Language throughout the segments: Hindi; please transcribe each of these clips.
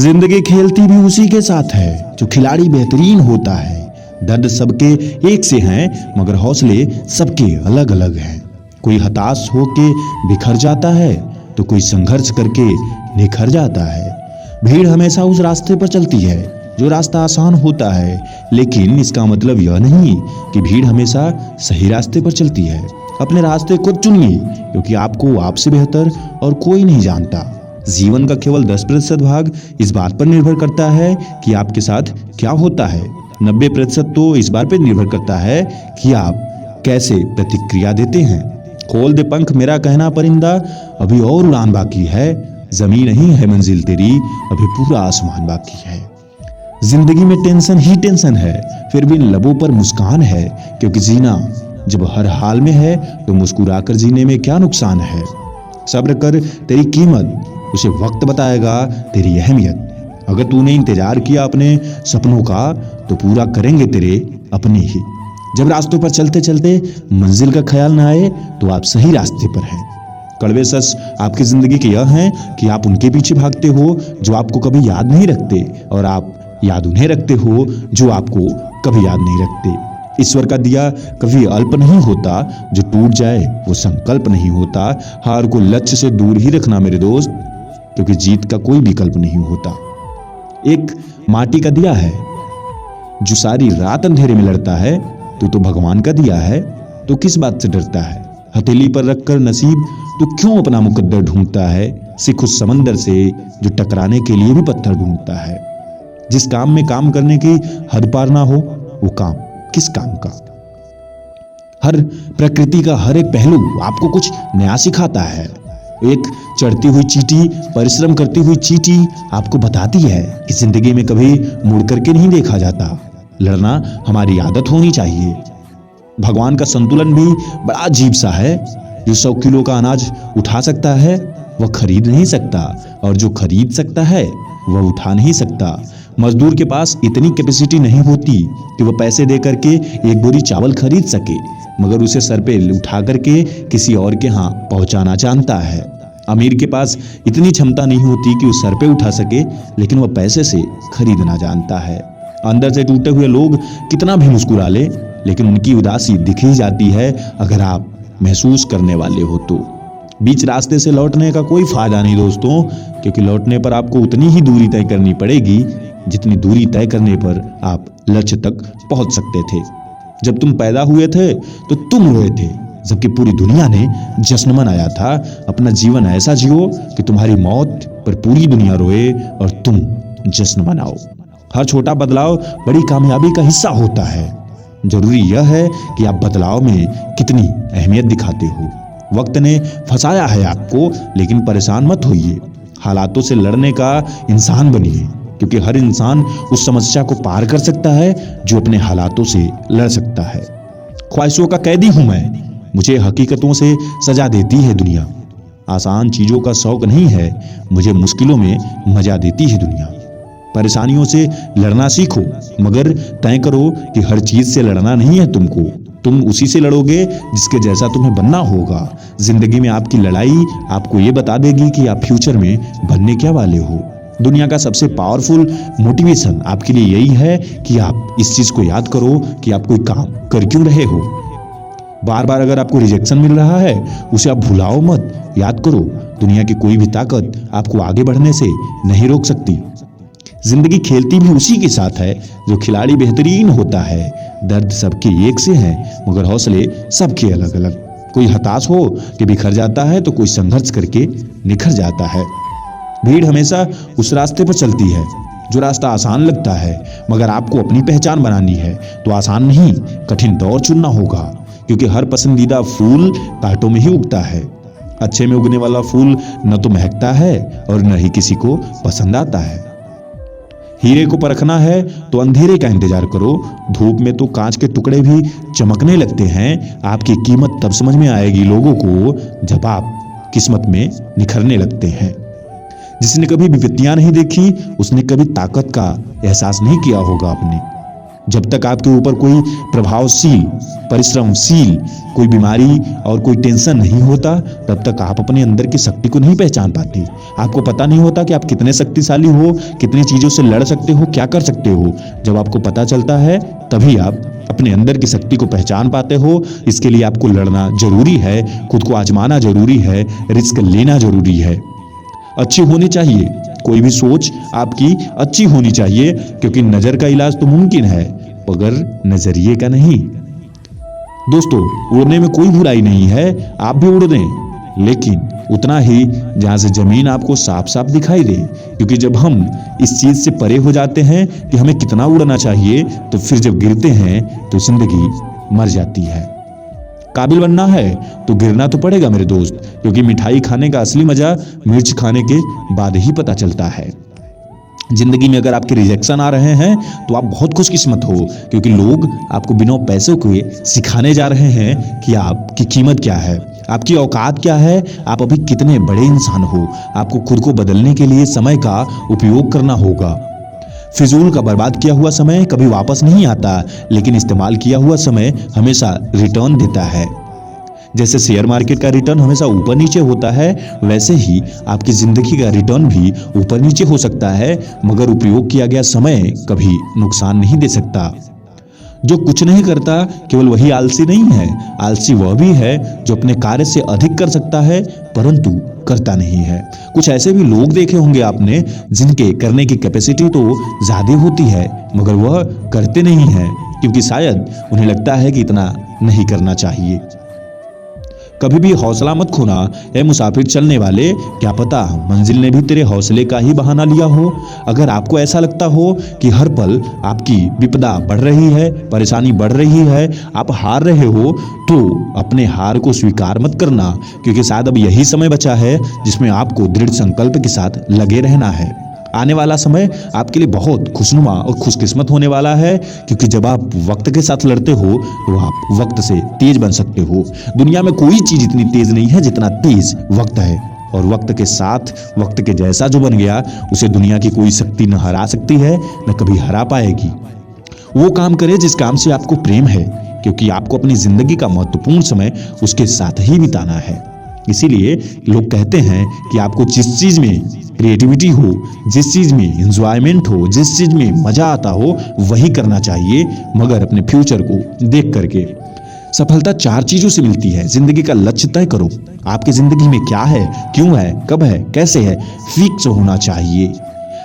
जिंदगी खेलती भी उसी के साथ है जो खिलाड़ी बेहतरीन होता है। दर्द सबके एक से हैं मगर हौसले सबके अलग अलग हैं। कोई हताश होके बिखर जाता है तो कोई संघर्ष करके निखर जाता है। भीड़ हमेशा उस रास्ते पर चलती है जो रास्ता आसान होता है, लेकिन इसका मतलब यह नहीं कि भीड़ हमेशा सही रास्ते पर चलती है। अपने रास्ते खुद चुनिए, क्योंकि आपको आपसे बेहतर और कोई नहीं जानता। जीवन का केवल 10% भाग इस बात पर निर्भर करता है कि आपके साथ क्या होता है। 90% तो इस बात पर निर्भर करता है कि आप कैसे प्रतिक्रिया देते हैं। खोल दे पंख मेरा कहना परिंदा, अभी और उड़ान बाकी है। जमीन नहीं है मंजिल तेरी, अभी पूरा आसमान बाकी है। जिंदगी में टेंशन ही टेंशन है, फिर भी इन लबों पर मुस्कान है, क्योंकि जीना जब हर हाल में है तो मुस्कुराकर जीने में क्या नुकसान है। सब्र कर, तेरी कीमत उसे वक्त बताएगा तेरी अहमियत। अगर तूने इंतजार किया अपने सपनों का तो पूरा करेंगे तेरे अपने ही। जब रास्तों पर चलते चलते मंजिल का ख्याल ना आए तो आप सही रास्ते पर हैं। कड़वे सच आपकी जिंदगी के यह हैं कि आप उनके पीछे भागते हो जो आपको कभी याद नहीं रखते, और आप याद उन्हें रखते हो जो आपको कभी याद नहीं रखते। ईश्वर का दिया कभी अल्प नहीं होता, जो टूट जाए वो संकल्प नहीं होता। हार को लक्ष्य से दूर ही रखना मेरे दोस्त, क्योंकि जीत का कोई विकल्प नहीं होता। एक माटी का दिया है जो सारी रात अंधेरे में लड़ता है, तो भगवान का दिया है तो किस बात से डरता है। हथेली पर रखकर नसीब तो क्यों अपना मुकद्दर ढूंढता है। सीख उस समंदर से जो टकराने के लिए भी पत्थर ढूंढता है। जिस काम में काम करने की हद पार ना हो वो काम किस काम का। हर प्रकृति का हर एक पहलू आपको कुछ नया सिखाता है। एक चढ़ती हुई चींटी, परिश्रम करती हुई चींटी आपको बताती है कि जिंदगी में कभी मुड़ करके नहीं देखा जाता। लड़ना हमारी आदत होनी चाहिए। भगवान का संतुलन भी बड़ा अजीब सा है। जो 100 किलो का अनाज उठा सकता है वह खरीद नहीं सकता, और जो खरीद सकता है वह उठा नहीं सकता। मजदूर के पास इतनी कैपेसिटी नहीं होती कि वह पैसे दे करके एक बोरी चावल खरीद सके, मगर उसे सर पे उठा करके किसी और के यहाँ पहुंचाना जानता है। अमीर के पास इतनी क्षमता नहीं होती कि वो सर पे उठा सके, लेकिन वह पैसे से खरीदना जानता है। अंदर से टूटे हुए लोग कितना भी मुस्कुरा ले, लेकिन उनकी उदासी दिख ही जाती है अगर आप महसूस करने वाले हो तो। बीच रास्ते से लौटने का कोई फायदा नहीं दोस्तों, क्योंकि लौटने पर आपको उतनी ही दूरी तय करनी पड़ेगी जितनी दूरी तय करने पर आप लक्ष्य तक पहुंच सकते थे। जब तुम पैदा हुए थे तो तुम रोए थे, जबकि पूरी दुनिया ने जश्न मनाया था। अपना जीवन ऐसा जियो कि तुम्हारी मौत पर पूरी दुनिया रोए और तुम जश्न मनाओ। हर छोटा बदलाव बड़ी कामयाबी का हिस्सा होता है। जरूरी यह है कि आप बदलाव में कितनी अहमियत दिखाते हो। वक्त ने फंसाया है आपको, लेकिन परेशान मत होइए। हालातों से लड़ने का इंसान बनिए, क्योंकि हर इंसान उस समस्या को पार कर सकता है जो अपने हालातों से लड़ सकता है। ख्वाहिशों का कैदी हूं मैं, मुझे हकीकतों से सजा देती है दुनिया। आसान चीजों का शौक नहीं है, मुझे मुश्किलों में मजा देती है दुनिया। परेशानियों से लड़ना सीखो, मगर तय करो कि हर चीज से लड़ना नहीं है तुमको। तुम उसी से लड़ोगे जिसके जैसा तुम्हें बनना होगा। जिंदगी में आपकी लड़ाई आपको ये बता देगी कि आप फ्यूचर में बनने क्या वाले हो। दुनिया का सबसे पावरफुल मोटिवेशन आपके लिए यही है कि आप इस चीज को याद करो कि आप कोई काम कर क्यों रहे हो। बार बार अगर आपको रिजेक्शन मिल रहा है उसे आप भुलाओ मत। याद करो, दुनिया की कोई भी ताकत आपको आगे बढ़ने से नहीं रोक सकती। जिंदगी खेलती भी उसी के साथ है जो खिलाड़ी बेहतरीन होता है। दर्द सबके एक से हैं मगर हौसले सबके अलग अलग। कोई हताश हो कि बिखर जाता है तो कोई संघर्ष करके निखर जाता है। भीड़ हमेशा उस रास्ते पर चलती है जो रास्ता आसान लगता है, मगर आपको अपनी पहचान बनानी है तो आसान नहीं, कठिन दौर चुनना होगा, क्योंकि हर पसंदीदा फूल कांटों में ही उगता है। अच्छे में उगने वाला फूल न तो महकता है और न ही किसी को पसंद आता है। हीरे को परखना है तो अंधेरे का इंतजार करो। धूप में तो कांच के टुकड़े भी चमकने लगते हैं। आपकी कीमत तब समझ में आएगी लोगों को जब आप किस्मत में निखरने लगते हैं। जिसने कभी विपत्तियां नहीं देखी उसने कभी ताकत का एहसास नहीं किया होगा अपने। जब तक आपके ऊपर कोई प्रभावशील, परिश्रमशील कोई बीमारी और कोई टेंशन नहीं होता, तब तक आप अपने अंदर की शक्ति को नहीं पहचान पाते। आपको पता नहीं होता कि आप कितने शक्तिशाली हो, कितनी चीजों से लड़ सकते हो, क्या कर सकते हो। जब आपको पता चलता है तभी आप अपने अंदर की शक्ति को पहचान पाते हो। इसके लिए आपको लड़ना जरूरी है, खुद को आजमाना जरूरी है, रिस्क लेना जरूरी है। अच्छी होनी चाहिए, कोई भी सोच आपकी अच्छी होनी चाहिए, क्योंकि नजर का इलाज तो मुमकिन है मगर नजरिए का नहीं। दोस्तों, उड़ने में कोई बुराई नहीं है, आप भी उड़ दें, लेकिन उतना ही जहां से जमीन आपको साफ साफ दिखाई दे। क्योंकि जब हम इस चीज से परे हो जाते हैं कि हमें कितना उड़ना चाहिए, तो फिर जब गिरते हैं तो जिंदगी मर जाती है। काबिल बनना है तो गिरना तो पड़ेगा मेरे दोस्त, क्योंकि मिठाई खाने का असली मजा मिर्च खाने के बाद ही पता चलता है। जिंदगी में अगर आपके रिजेक्शन आ रहे हैं तो आप बहुत खुशकिस्मत हो, क्योंकि लोग आपको बिना पैसों के सिखाने जा रहे हैं कि आपकी कीमत क्या है, आपकी औकात क्या है, आप अभी कितने बड़े इंसान हो। आपको खुद को बदलने के लिए समय का उपयोग करना होगा। फिजूल का बर्बाद किया हुआ समय कभी वापस नहीं आता, लेकिन इस्तेमाल किया हुआ समय हमेशा रिटर्न देता है। जैसे शेयर मार्केट का रिटर्न हमेशा ऊपर नीचे होता है, वैसे ही आपकी जिंदगी का रिटर्न भी ऊपर नीचे हो सकता है, मगर उपयोग किया गया समय कभी नुकसान नहीं दे सकता। जो कुछ नहीं करता केवल वही आलसी नहीं है, आलसी वह भी है जो अपने कार्य से अधिक कर सकता है परंतु करता नहीं है। कुछ ऐसे भी लोग देखे होंगे आपने जिनके करने की कैपेसिटी तो ज्यादा होती है, मगर वह करते नहीं है, क्योंकि शायद उन्हें लगता है कि इतना नहीं करना चाहिए। कभी भी हौसला मत खोना, ए मुसाफिर चलने वाले, क्या पता मंजिल ने भी तेरे हौसले का ही बहाना लिया हो। अगर आपको ऐसा लगता हो कि हर पल आपकी विपदा बढ़ रही है, परेशानी बढ़ रही है, आप हार रहे हो, तो अपने हार को स्वीकार मत करना, क्योंकि शायद अब यही समय बचा है जिसमें आपको दृढ़ संकल्प के साथ लगे रहना है। आने वाला समय आपके लिए बहुत खुशनुमा और खुशकिस्मत होने वाला है, क्योंकि जब आप वक्त के साथ लड़ते हो तो आप वक्त से तेज बन सकते हो। दुनिया में कोई चीज इतनी तेज नहीं है जितना तेज वक्त है, और वक्त के साथ वक्त के जैसा जो बन गया उसे दुनिया की कोई शक्ति न हरा सकती है, न कभी हरा पाएगी। वो काम करे जिस काम से आपको प्रेम है, क्योंकि आपको अपनी जिंदगी का महत्वपूर्ण समय उसके साथ ही बिताना है। इसीलिए लोग कहते हैं कि आपको जिस चीज में क्रिएटिविटी हो, जिस चीज में एंजॉयमेंट हो, जिस चीज में मजा आता हो, वही करना चाहिए, मगर अपने फ्यूचर को देख करके। सफलता 4 चीजों से मिलती है। जिंदगी का लक्ष्य तय करो, आपकी जिंदगी में क्या है, क्यों है, कब है, कैसे है, फिक्स होना चाहिए।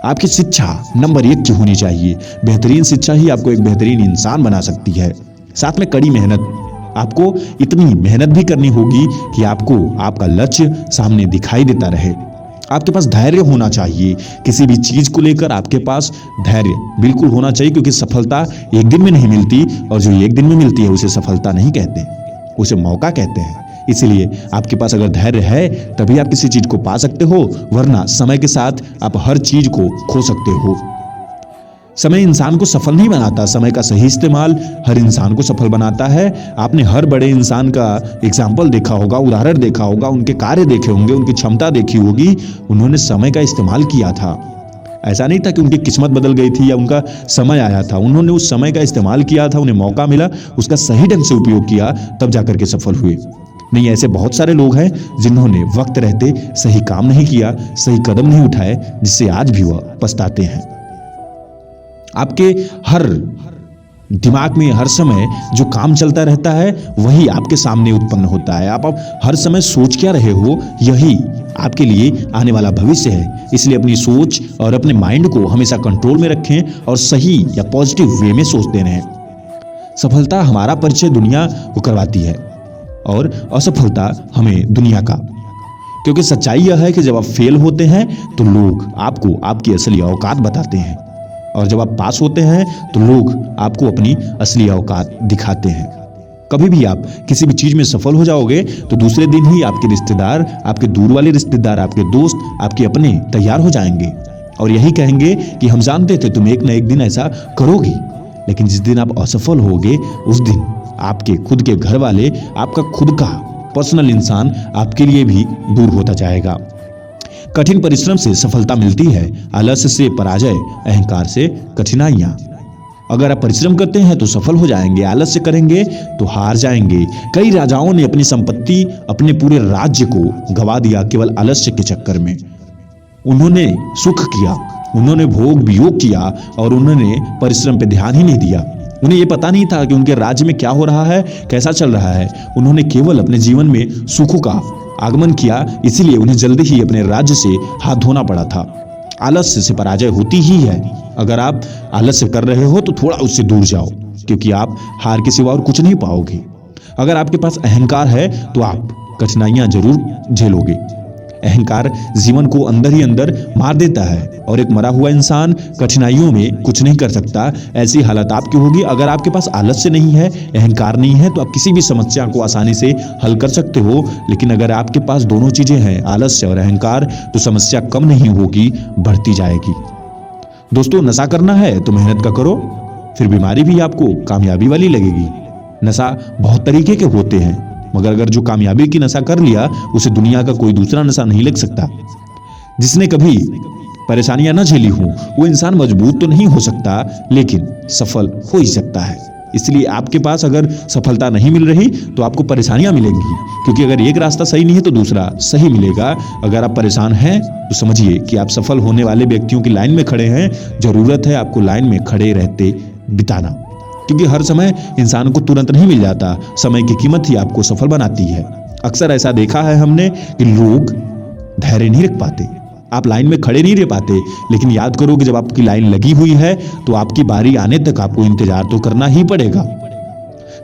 आपकी शिक्षा नंबर 1 की होनी चाहिए। बेहतरीन शिक्षा ही आपको एक बेहतरीन इंसान बना सकती है। साथ में कड़ी मेहनत, आपको इतनी मेहनत भी करनी होगी कि आपको आपका लक्ष्य सामने दिखाई देता रहे। आपके पास धैर्य होना चाहिए, किसी भी चीज को लेकर आपके पास धैर्य बिल्कुल होना चाहिए, क्योंकि सफलता एक दिन में नहीं मिलती, और जो एक दिन में मिलती है उसे सफलता नहीं कहते, उसे मौका कहते हैं। इसलिए आपके पास अगर धैर्य है तभी आप किसी चीज को पा सकते हो, वरना समय के साथ आप हर चीज को खो सकते हो। समय इंसान को सफल नहीं बनाता, समय का सही इस्तेमाल हर इंसान को सफल बनाता है। आपने हर बड़े इंसान का एग्जाम्पल देखा होगा, उदाहरण देखा होगा, उनके कार्य देखे होंगे, उनकी क्षमता देखी होगी। उन्होंने समय का इस्तेमाल किया था। ऐसा नहीं था कि उनकी किस्मत बदल गई थी या उनका समय आया था। उन्होंने उस समय का इस्तेमाल किया था, उन्हें मौका मिला, उसका सही ढंग से उपयोग किया, तब जाकर के सफल हुए। नहीं, ऐसे बहुत सारे लोग हैं जिन्होंने वक्त रहते सही काम नहीं किया, सही कदम नहीं उठाए, जिससे आज भी वह पछताते हैं। आपके हर दिमाग में हर समय जो काम चलता रहता है वही आपके सामने उत्पन्न होता है। आप हर समय सोच क्या रहे हो, यही आपके लिए आने वाला भविष्य है। इसलिए अपनी सोच और अपने माइंड को हमेशा कंट्रोल में रखें और सही या पॉजिटिव वे में सोचते रहें। सफलता हमारा परिचय दुनिया को करवाती है और असफलता हमें दुनिया का, क्योंकि सच्चाई यह है कि जब आप फेल होते हैं तो लोग आपको आपकी असली औकात बताते हैं, और जब आप पास होते हैं तो लोग आपको अपनी असली औकात दिखाते हैं। कभी भी आप किसी भी चीज में सफल हो जाओगे तो दूसरे दिन ही आपके रिश्तेदार, आपके दूर वाले रिश्तेदार, आपके दोस्त, आपके अपने तैयार हो जाएंगे और यही कहेंगे कि हम जानते थे तुम एक न एक दिन ऐसा करोगी। लेकिन जिस दिन आप असफल होगे उस दिन आपके खुद के घर वाले, आपका खुद का पर्सनल इंसान आपके लिए भी दूर होता जाएगा। कठिन परिश्रम से सफलता मिलती है, आलस्य से पराजय, अहंकार से कठिनाइयां। अगर आप परिश्रम करते हैं तो सफल हो जाएंगे, आलस्य करेंगे तो हार जाएंगे। कई राजाओं ने अपनी संपत्ति, अपने पूरे राज्य को गवा दिया केवल आलस्य के चक्कर में। उन्होंने सुख किया, उन्होंने भोग वियोग किया और उन्होंने परिश्रम पे ध्यान ही नहीं दिया। उन्हें यह पता नहीं था कि उनके राज्य में क्या हो रहा है, कैसा चल रहा है। उन्होंने केवल अपने जीवन में सुखों का आगमन किया, इसीलिए उन्हें जल्दी ही अपने राज्य से हाथ धोना पड़ा था। आलस्य से पराजय होती ही है। अगर आप आलस्य कर रहे हो तो थोड़ा उससे दूर जाओ, क्योंकि आप हार के सिवा और कुछ नहीं पाओगे। अगर आपके पास अहंकार है तो आप कठिनाइयां जरूर झेलोगे। अहंकार जीवन को अंदर ही अंदर मार देता है और एक मरा हुआ इंसान कठिनाइयों में कुछ नहीं कर सकता। ऐसी हालत आपकी होगी। अगर आपके पास आलस्य नहीं है, अहंकार नहीं है, तो आप किसी भी समस्या को आसानी से हल कर सकते हो। लेकिन अगर आपके पास दोनों चीजें हैं, आलस्य और अहंकार, तो समस्या कम नहीं होगी, बढ़ती जाएगी। दोस्तों, नशा करना है तो मेहनत का करो, फिर बीमारी भी आपको कामयाबी वाली लगेगी। नशा बहुत तरीके के होते हैं, मगर अगर जो कामयाबी की नशा कर लिया, उसे दुनिया का कोई दूसरा नशा नहीं लग सकता। जिसने कभी परेशानियां न झेली हो वो इंसान मजबूत तो नहीं हो सकता, लेकिन सफल हो ही सकता है। इसलिए आपके पास अगर सफलता नहीं मिल रही तो आपको परेशानियां मिलेंगी, क्योंकि अगर एक रास्ता सही नहीं है तो दूसरा सही मिलेगा। अगर आप परेशान हैं तो समझिए कि आप सफल होने वाले व्यक्तियों की लाइन में खड़े हैं। जरूरत है आपको लाइन में खड़े रहते बिताना, क्योंकि हर समय इंसान को तुरंत नहीं मिल जाता। समय की कीमत ही आपको सफल बनाती है। अक्सर ऐसा देखा है हमने कि लोग धैर्य नहीं रख पाते, आप लाइन में खड़े नहीं रह पाते। लेकिन याद करो कि जब आपकी लाइन लगी हुई है तो आपकी बारी आने तक आपको इंतजार तो करना ही पड़ेगा।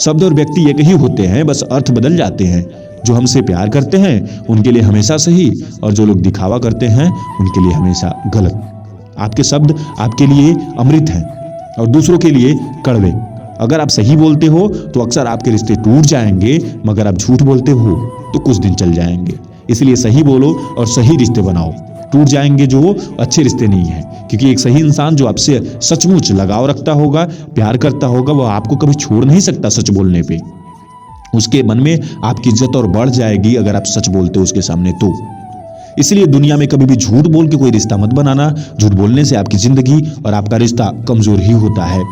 शब्द और व्यक्ति एक ही होते हैं, बस अर्थ बदल जाते हैं। जो हमसे प्यार करते हैं उनके लिए हमेशा सही, और जो लोग दिखावा करते हैं उनके लिए हमेशा गलत। आपके शब्द आपके लिए अमृत हैं और दूसरों के लिए कड़वे। अगर आप सही बोलते हो तो अक्सर आपके रिश्ते टूट जाएंगे, मगर आप झूठ बोलते हो तो कुछ दिन चल जाएंगे। इसलिए सही बोलो और सही रिश्ते बनाओ। टूट जाएंगे जो अच्छे रिश्ते नहीं है, क्योंकि एक सही इंसान जो आपसे सचमुच लगाव रखता होगा, प्यार करता होगा, वह आपको कभी छोड़ नहीं सकता सच बोलने पे। उसके मन में आपकी इज्जत और बढ़ जाएगी अगर आप सच बोलते हो उसके सामने तो। इसलिए दुनिया में कभी भी झूठ बोल के कोई रिश्ता मत बनाना। झूठ बोलने से आपकी जिंदगी और आपका रिश्ता कमजोर ही होता है।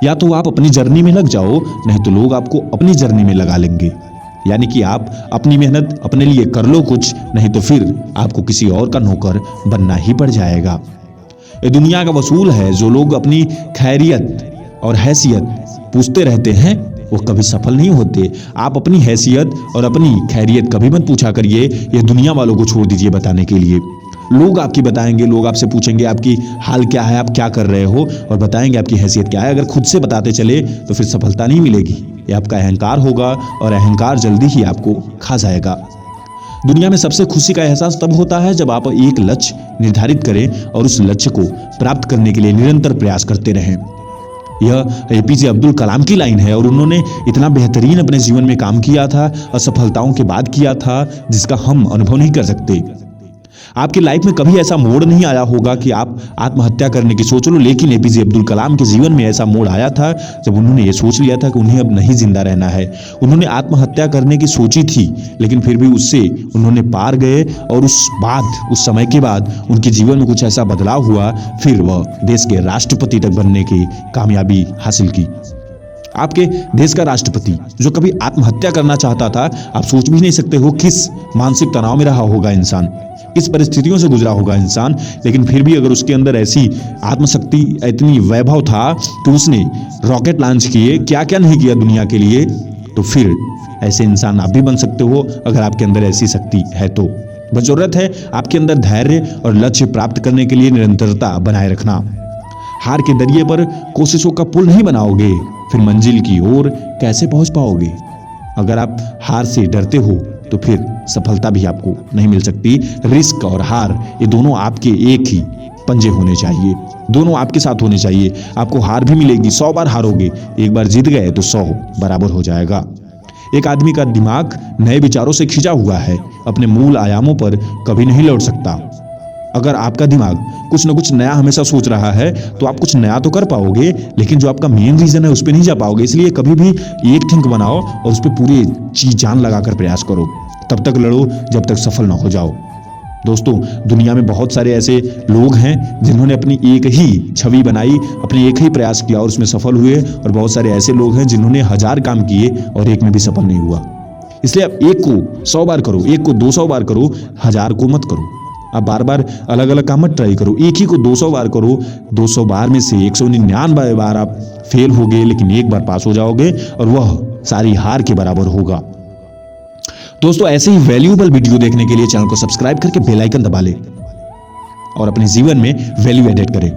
या तो आप अपनी जर्नी में लग जाओ, नहीं तो लोग आपको अपनी जर्नी में लगा लेंगे। यानी कि आप अपनी मेहनत अपने लिए कर लो कुछ, नहीं तो फिर आपको किसी और का नौकर बनना ही पड़ जाएगा। ये दुनिया का वसूल है। जो लोग अपनी खैरियत और हैसियत पूछते रहते हैं वो कभी सफल नहीं होते। आप अपनी हैसियत और अपनी खैरियत कभी मत पूछा करिए, ये दुनिया वालों को छोड़ दीजिए बताने के लिए। लोग आपकी बताएंगे, लोग आपसे पूछेंगे आपकी हाल क्या है, आप क्या कर रहे हो, और बताएंगे आपकी हैसियत क्या है। अगर खुद से बताते चले तो फिर सफलता नहीं मिलेगी। ये आपका अहंकार होगा और अहंकार जल्दी ही आपको खा जाएगा। दुनिया में सबसे खुशी का एहसास तब होता है जब आप एक लक्ष्य निर्धारित करें और उस लक्ष्य को प्राप्त करने के लिए निरंतर प्रयास करते रहें। यह एपीजे अब्दुल कलाम की लाइन है और उन्होंने इतना बेहतरीन अपने जीवन में काम किया था, असफलताओं के बाद किया था, जिसका हम अनुभव नहीं कर सकते। आपकी लाइफ में कभी ऐसा मोड़ नहीं आया होगा कि आप आत्महत्या करने की सोच लो, लेकिन एपीजे अब्दुल कलाम के जीवन में ऐसा मोड़ आया था जब उन्होंने ये सोच लिया था कि उन्हें अब नहीं जिंदा रहना है। उन्होंने आत्महत्या करने की सोची थी, लेकिन फिर भी उससे उन्होंने पार गए और उस समय के बाद उनके जीवन में कुछ ऐसा बदलाव हुआ, फिर वह देश के राष्ट्रपति तक बनने की कामयाबी हासिल की। आपके देश का राष्ट्रपति जो कभी आत्महत्या करना चाहता था, आप सोच भी नहीं सकते हो किस मानसिक तनाव में रहा होगा इंसान, किस परिस्थितियों से गुजरा होगा इंसान। लेकिन फिर भी अगर उसके अंदर ऐसी आत्मशक्ति, इतनी वैभव था कि उसने रॉकेट लॉन्च किए, क्या क्या नहीं किया दुनिया के लिए, तो फिर ऐसे इंसान आप भी बन सकते हो अगर आपके अंदर ऐसी शक्ति है तो। बस जरूरत है आपके अंदर धैर्य और लक्ष्य प्राप्त करने के लिए निरंतरता बनाए रखना। हार के दरिए पर कोशिशों का पुल नहीं बनाओगे, फिर मंजिल की ओर कैसे पहुंच पाओगे। अगर आप हार से डरते हो तो फिर सफलता भी आपको नहीं मिल सकती। रिस्क और हार ये दोनों आपके एक ही पंजे होने चाहिए, दोनों आपके साथ होने चाहिए। आपको हार भी मिलेगी, 100 बार हारोगे, एक बार जीत गए तो 100 बराबर हो जाएगा। एक आदमी का दिमाग नए विचारों से खिंचा हुआ है, अपने मूल आयामों पर कभी नहीं लौट सकता। अगर आपका दिमाग कुछ न कुछ नया हमेशा सोच रहा है तो आप कुछ नया तो कर पाओगे, लेकिन जो आपका मेन रीजन है उस पर नहीं जा पाओगे। इसलिए कभी भी एक थिंक बनाओ और उस पर पूरी जी जान लगाकर प्रयास करो। तब तक लड़ो जब तक सफल ना हो जाओ। दोस्तों, दुनिया में बहुत सारे ऐसे लोग हैं जिन्होंने अपनी एक ही छवि बनाई, अपने एक ही प्रयास किया और उसमें सफल हुए, और बहुत सारे ऐसे लोग हैं जिन्होंने 1000 काम किए और एक में भी सफल नहीं हुआ। इसलिए आप एक को 100 बार करो, एक को 200 बार करो, 1000 को मत करो। आप बार बार अलग अलग काम मत ट्राई करो, एक ही को 200 बार करो। 200 बार में से 199 बार आप फेल होगे, लेकिन एक बार पास हो जाओगे और वह सारी हार के बराबर होगा। दोस्तों, ऐसे ही वैल्यूएबल वीडियो देखने के लिए चैनल को सब्सक्राइब करके बेल आइकन दबा लें और अपने जीवन में वैल्यू एडिट करें।